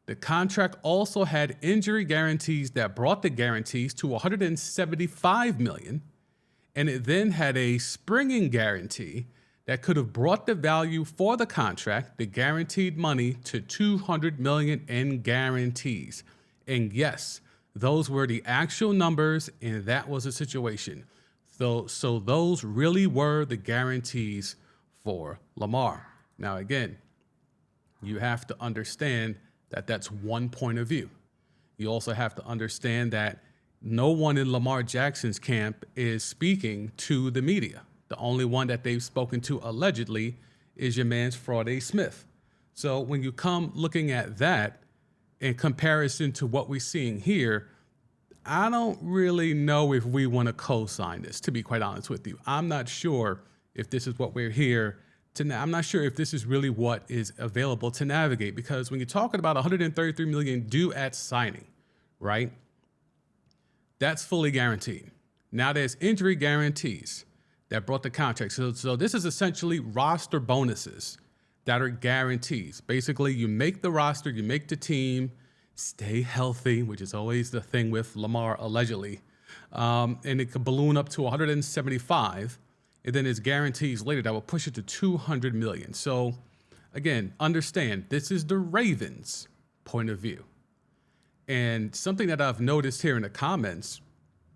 The contract also had injury guarantees that brought the guarantees to $175 million, and it then had a springing guarantee that could have brought the value for the contract, the guaranteed money, to $200 million in guarantees. And yes, those were the actual numbers, and that was the situation. So those really were the guarantees for Lamar. Now, again, you have to understand that that's one point of view. You also have to understand that no one in Lamar Jackson's camp is speaking to the media. The only one that they've spoken to allegedly is your man's Friday Smith. So when you come looking at that in comparison to what we're seeing here, I don't really know if we want to co-sign this, to be quite honest with you. I'm not sure if this is what we're here to. I'm not sure if this is really what is available to navigate, because when you're talking about $133 million due at signing, right? That's fully guaranteed. Now there's injury guarantees that brought the contract. So this is essentially roster bonuses that are guarantees. Basically, you make the roster, you make the team, stay healthy, which is always the thing with Lamar, allegedly. And it could balloon up to 175, and then there's guarantees later that will push it to 200 million. So again, understand, this is the Ravens' point of view. And something that I've noticed here in the comments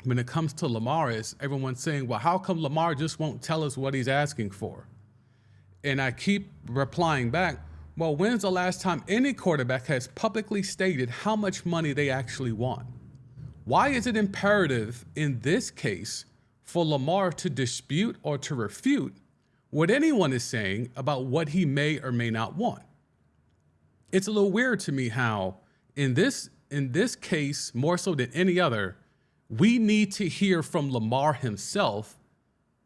when it comes to Lamar is everyone saying, well, how come Lamar just won't tell us what he's asking for? And I keep replying back, well, when's the last time any quarterback has publicly stated how much money they actually want? Why is it imperative in this case for Lamar to dispute or to refute what anyone is saying about what he may or may not want? It's a little weird to me how in this case, more so than any other, we need to hear from Lamar himself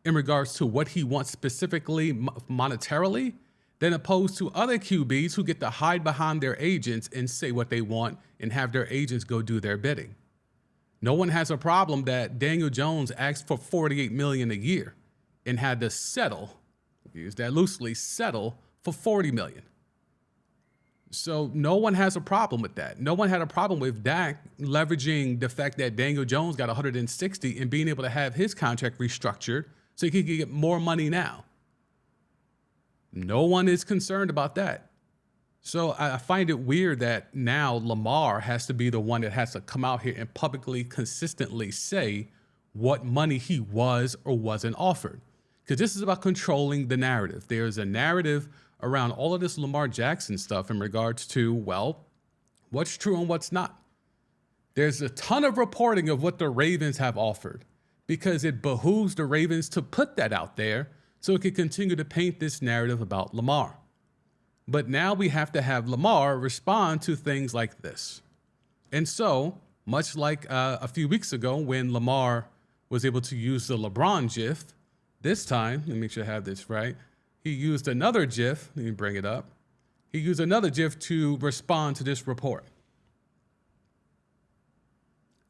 in regards to what he wants specifically monetarily, than opposed to other QBs who get to hide behind their agents and say what they want and have their agents go do their bidding. No one has a problem that Daniel Jones asked for $48 million a year and had to settle, use that loosely, settle for $40 million. So no one has a problem with that. No one had a problem with Dak leveraging the fact that Daniel Jones got 160 and being able to have his contract restructured so he could get more money now. No one is concerned about that. So I find it weird that now Lamar has to be the one that has to come out here and publicly, consistently say what money he was or wasn't offered. Because this is about controlling the narrative. There's a narrative around all of this Lamar Jackson stuff in regards to, well, what's true and what's not. There's a ton of reporting of what the Ravens have offered because it behooves the Ravens to put that out there so it can continue to paint this narrative about Lamar. But now we have to have Lamar respond to things like this. And so, much like a few weeks ago when Lamar was able to use the LeBron GIF, this time, let me make sure I have this right, he used another GIF, let me bring it up. He used another GIF to respond to this report.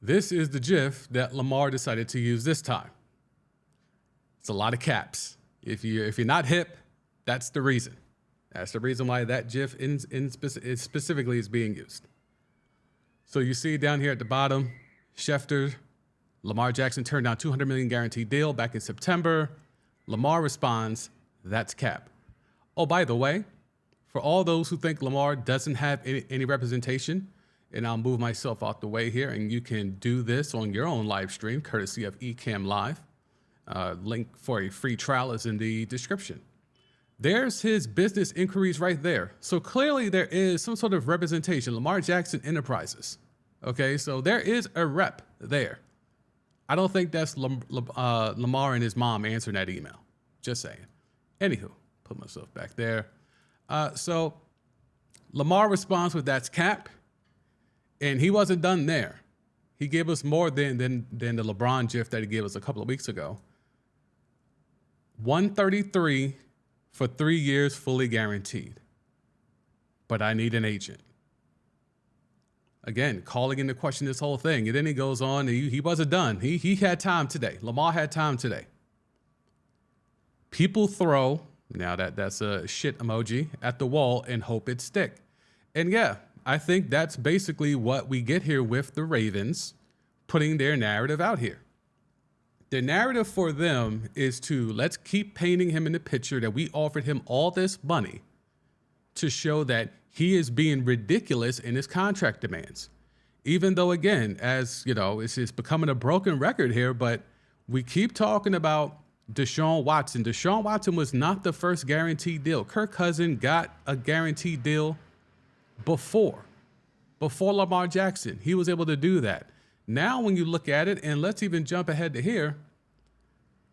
This is the GIF that Lamar decided to use this time. It's a lot of caps. If you're not hip, that's the reason. That's the reason why that GIF specifically is being used. So you see down here at the bottom, Schefter, Lamar Jackson turned down $200 million guaranteed deal back in September. Lamar responds, that's cap. Oh, by the way, for all those who think Lamar doesn't have any representation, and I'll move myself out the way here, and you can do this on your own live stream, courtesy of Ecamm Live. Link for a free trial is in the description. There's his business inquiries right there. So clearly there is some sort of representation, Lamar Jackson Enterprises. Okay, so there is a rep there. I don't think that's Lamar and his mom answering that email. Just saying. Anywho, put myself back there. So Lamar responds with that's cap, and he wasn't done there. He gave us more than the LeBron GIF that he gave us a couple of weeks ago. 133 for 3 years, fully guaranteed. But I need an agent. Again, calling into question this whole thing. And then he goes on, he wasn't done. He had time today. Lamar had time today. People throw, now that's a shit emoji, at the wall and hope it stick. And yeah, I think that's basically what we get here with the Ravens putting their narrative out here. The narrative for them is to let's keep painting him in the picture that we offered him all this money to show that he is being ridiculous in his contract demands. Even though, again, as you know, it's becoming a broken record here, but we keep talking about Deshaun Watson. Deshaun Watson was not the first guaranteed deal. Kirk Cousins got a guaranteed deal before Lamar Jackson. He was able to do that. Now, when you look at it, and let's even jump ahead to here,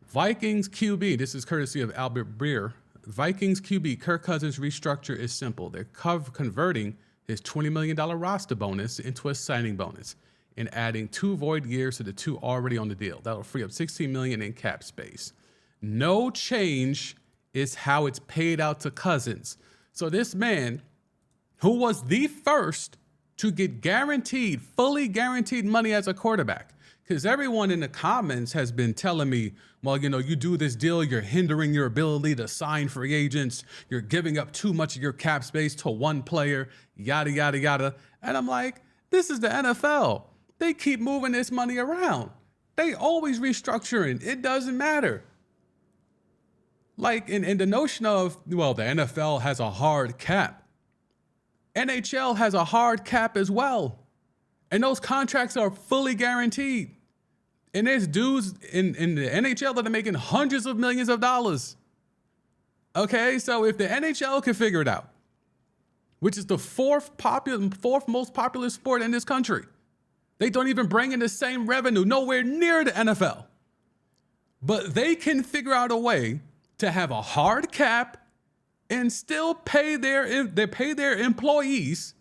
Vikings QB, this is courtesy of Albert Breer. Vikings QB Kirk Cousins restructure is simple. They're converting his $20 million roster bonus into a signing bonus and adding 2 void years to the 2 already on the deal. That'll free up $16 million in cap space. No change is how it's paid out to Cousins. So this man, who was the first to get guaranteed, fully guaranteed money as a quarterback. Because everyone in the comments has been telling me, well, you know, you do this deal, you're hindering your ability to sign free agents. You're giving up too much of your cap space to one player, yada, yada, yada. And I'm like, this is the NFL. They keep moving this money around. They always restructuring. It doesn't matter. Like in the notion of, well, the NFL has a hard cap. NHL has a hard cap as well. And those contracts are fully guaranteed. And there's dudes in the NHL that are making hundreds of millions of dollars. Okay, so if the NHL can figure it out, which is the fourth most popular sport in this country, they don't even bring in the same revenue, nowhere near the NFL. But they can figure out a way to have a hard cap and still pay their employees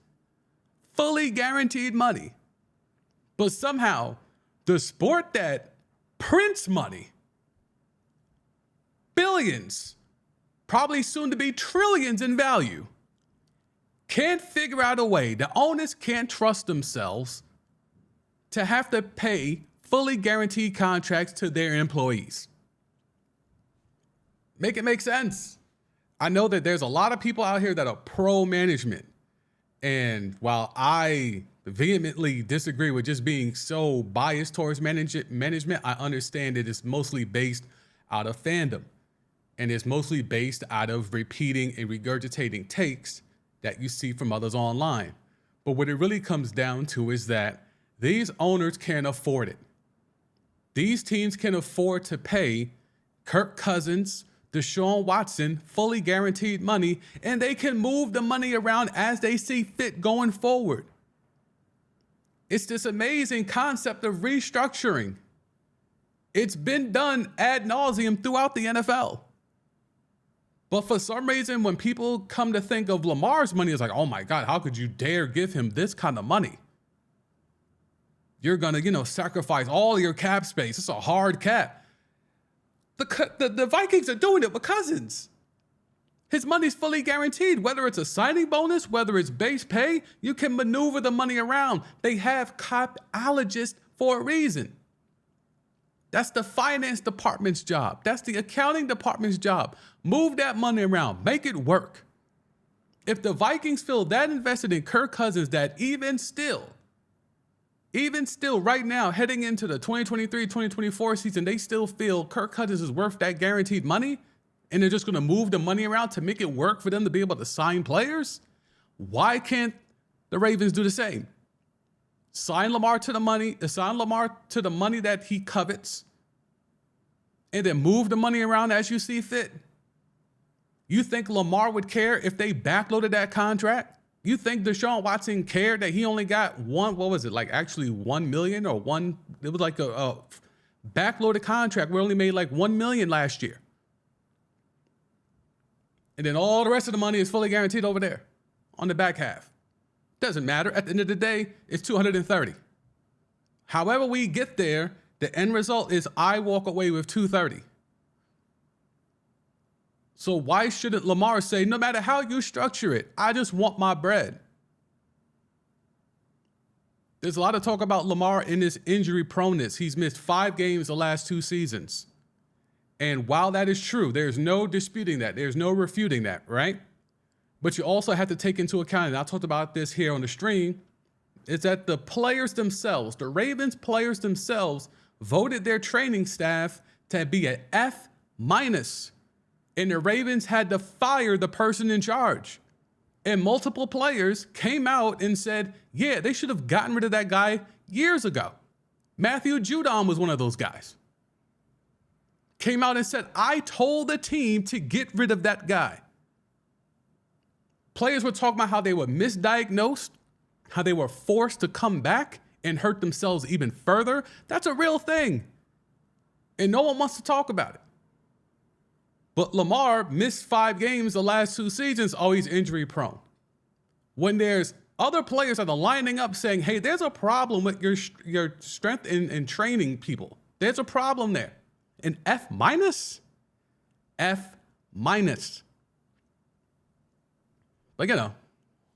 fully guaranteed money. But somehow, the sport that prints money, billions, probably soon to be trillions in value, can't figure out a way, the owners can't trust themselves to have to pay fully guaranteed contracts to their employees. Make it make sense. I know that there's a lot of people out here that are pro-management. And while I vehemently disagree with just being so biased towards management, I understand that it's mostly based out of fandom. And it's mostly based out of repeating and regurgitating takes that you see from others online. But what it really comes down to is that these owners can't afford it. These teams can afford to pay Kirk Cousins, Deshaun Watson, fully guaranteed money, and they can move the money around as they see fit going forward. It's this amazing concept of restructuring. It's been done ad nauseum throughout the NFL. But for some reason, when people come to think of Lamar's money, it's like, oh my God, how could you dare give him this kind of money? You're going to, sacrifice all your cap space. It's a hard cap. The Vikings are doing it with Cousins. His money's fully guaranteed. Whether it's a signing bonus, whether it's base pay, you can maneuver the money around. They have capologists for a reason. That's the finance department's job. That's the accounting department's job. Move that money around. Make it work. If the Vikings feel that invested in Kirk Cousins that even still right now, heading into the 2023-2024 season, they still feel Kirk Cousins is worth that guaranteed money, and they're just going to move the money around to make it work for them to be able to sign players, why can't the Ravens do the same? Sign Lamar to the money that he covets, and then move the money around as you see fit. You think Lamar would care if they backloaded that contract? You think Deshaun Watson cared that he only got $1 million or one? It was like a backloaded contract. We only made like $1 million last year. And then all the rest of the money is fully guaranteed over there on the back half. Doesn't matter. At the end of the day, it's 230. However we get there, the end result is I walk away with 230. So why shouldn't Lamar say, no matter how you structure it, I just want my bread? There's a lot of talk about Lamar in his injury proneness. He's missed 5 games the last 2 seasons. And while that is true, there's no disputing that. There's no refuting that, right? But you also have to take into account, and I talked about this here on the stream, is that the players themselves, the Ravens players themselves, voted their training staff to be an F minus. And the Ravens had to fire the person in charge. And multiple players came out and said, yeah, they should have gotten rid of that guy years ago. Matthew Judon was one of those guys. Came out and said, I told the team to get rid of that guy. Players were talking about how they were misdiagnosed, how they were forced to come back and hurt themselves even further. That's a real thing. And no one wants to talk about it. But Lamar missed 5 games the last 2 seasons, always injury prone. When there's other players that are lining up saying, hey, there's a problem with your strength in training people. There's a problem there. An F minus? F minus. But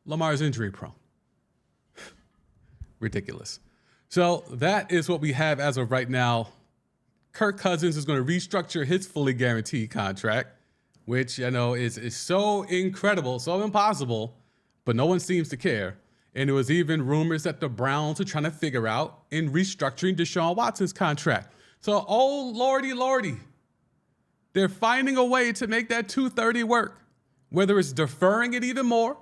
Lamar's injury prone. Ridiculous. So that is what we have as of right now. Kirk Cousins is going to restructure his fully guaranteed contract, which is so incredible, so impossible, but no one seems to care. And there was even rumors that the Browns are trying to figure out in restructuring Deshaun Watson's contract. So, oh, lordy, they're finding a way to make that 230 work, whether it's deferring it even more,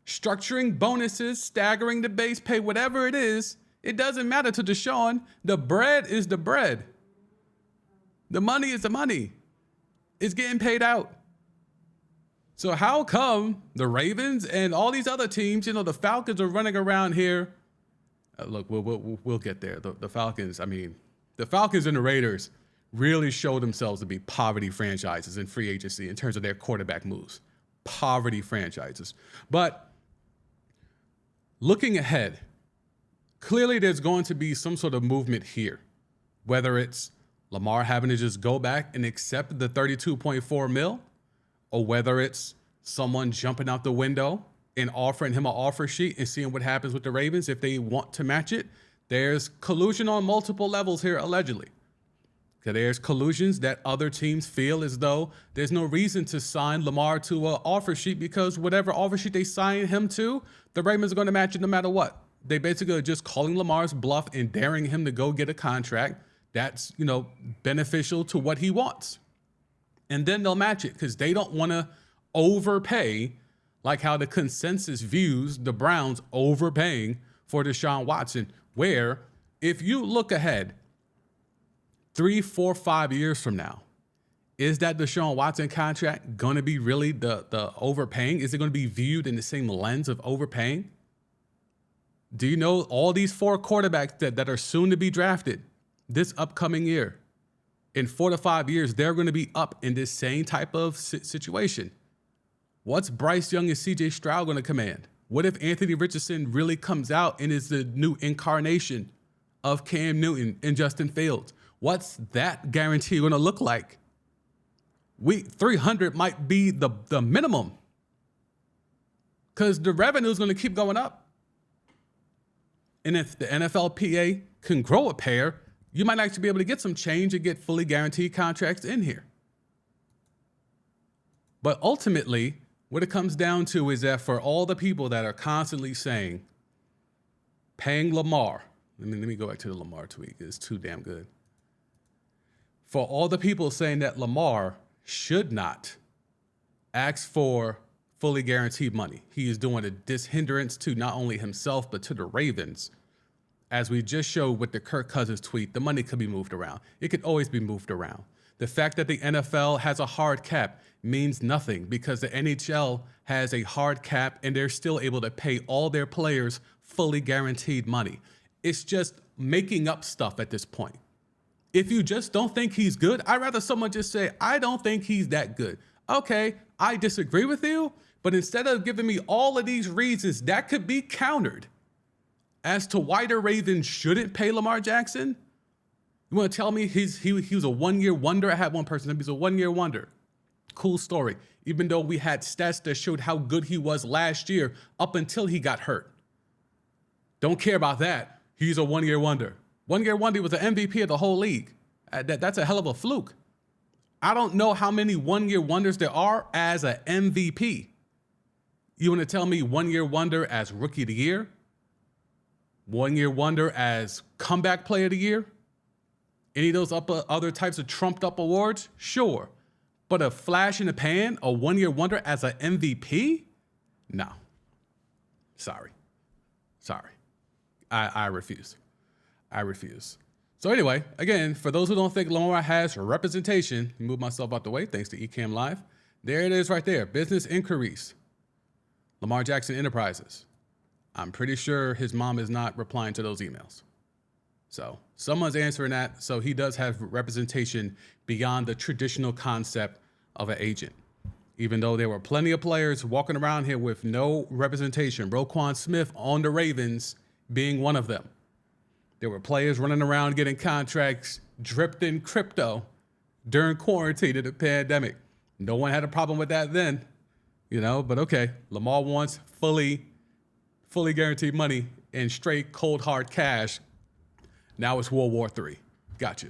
structuring bonuses, staggering the base pay, whatever it is. It doesn't matter to Deshaun. The bread is the bread. The money is the money. It's getting paid out. So how come the Ravens and all these other teams, the Falcons are running around here? Look, we'll get there. The Falcons, the Falcons and the Raiders really showed themselves to be poverty franchises in free agency in terms of their quarterback moves. Poverty franchises. But looking ahead, clearly there's going to be some sort of movement here, whether it's Lamar having to just go back and accept the $32.4 million, or whether it's someone jumping out the window and offering him an offer sheet and seeing what happens with the Ravens if they want to match it. There's collusion on multiple levels here, allegedly. There's collusions that other teams feel as though there's no reason to sign Lamar to an offer sheet because whatever offer sheet they sign him to, the Ravens are going to match it no matter what. They basically are just calling Lamar's bluff and daring him to go get a contract that's, beneficial to what he wants. And then they'll match it because they don't want to overpay like how the consensus views the Browns overpaying for Deshaun Watson, where if you look ahead 3, 4, 5 years from now, is that Deshaun Watson contract going to be really the overpaying? Is it going to be viewed in the same lens of overpaying? Do you know all these 4 quarterbacks that are soon to be drafted this upcoming year? In 4 to 5 years, they're going to be up in this same type of situation. What's Bryce Young and CJ Stroud going to command? What if Anthony Richardson really comes out and is the new incarnation of Cam Newton and Justin Fields? What's that guarantee going to look like? 300 might be the minimum because the revenue is going to keep going up. And if the NFLPA can grow a pair, you might actually be able to get some change and get fully guaranteed contracts in here. But ultimately, what it comes down to is that for all the people that are constantly saying, paying Lamar, let me go back to the Lamar tweet. It's too damn good. For all the people saying that Lamar should not ask for fully guaranteed money, he is doing a dishindrance to not only himself, but to the Ravens. As we just showed with the Kirk Cousins tweet, the money could be moved around. It could always be moved around. The fact that the NFL has a hard cap means nothing because the NHL has a hard cap and they're still able to pay all their players fully guaranteed money. It's just making up stuff at this point. If you just don't think he's good, I'd rather someone just say, I don't think he's that good. Okay, I disagree with you, but instead of giving me all of these reasons that could be countered as to why the Ravens shouldn't pay Lamar Jackson, you want to tell me he was a one-year wonder? I had one person that was a one-year wonder. Cool story. Even though we had stats that showed how good he was last year up until he got hurt. Don't care about that. He's a one-year wonder. One-year wonder was the MVP of the whole league. That's a hell of a fluke. I don't know how many one-year wonders there are as an MVP. You want to tell me 1 year wonder as rookie of the year? 1 year wonder as comeback player of the year? Any of those other types of trumped up awards? Sure. But a flash in the pan, a 1 year wonder as an MVP? No. Sorry. I refuse. I refuse. So anyway, again, for those who don't think Lamar has representation, move myself out the way thanks to Ecamm Live. There it is right there. Business inquiries. Lamar Jackson Enterprises. I'm pretty sure his mom is not replying to those emails. So someone's answering that. So he does have representation beyond the traditional concept of an agent. Even though there were plenty of players walking around here with no representation, Roquan Smith on the Ravens being one of them. There were players running around getting contracts dripped in crypto during quarantine of the pandemic. No one had a problem with that then, but okay. Lamar wants fully guaranteed money and straight cold hard cash. Now it's World War III. Gotcha.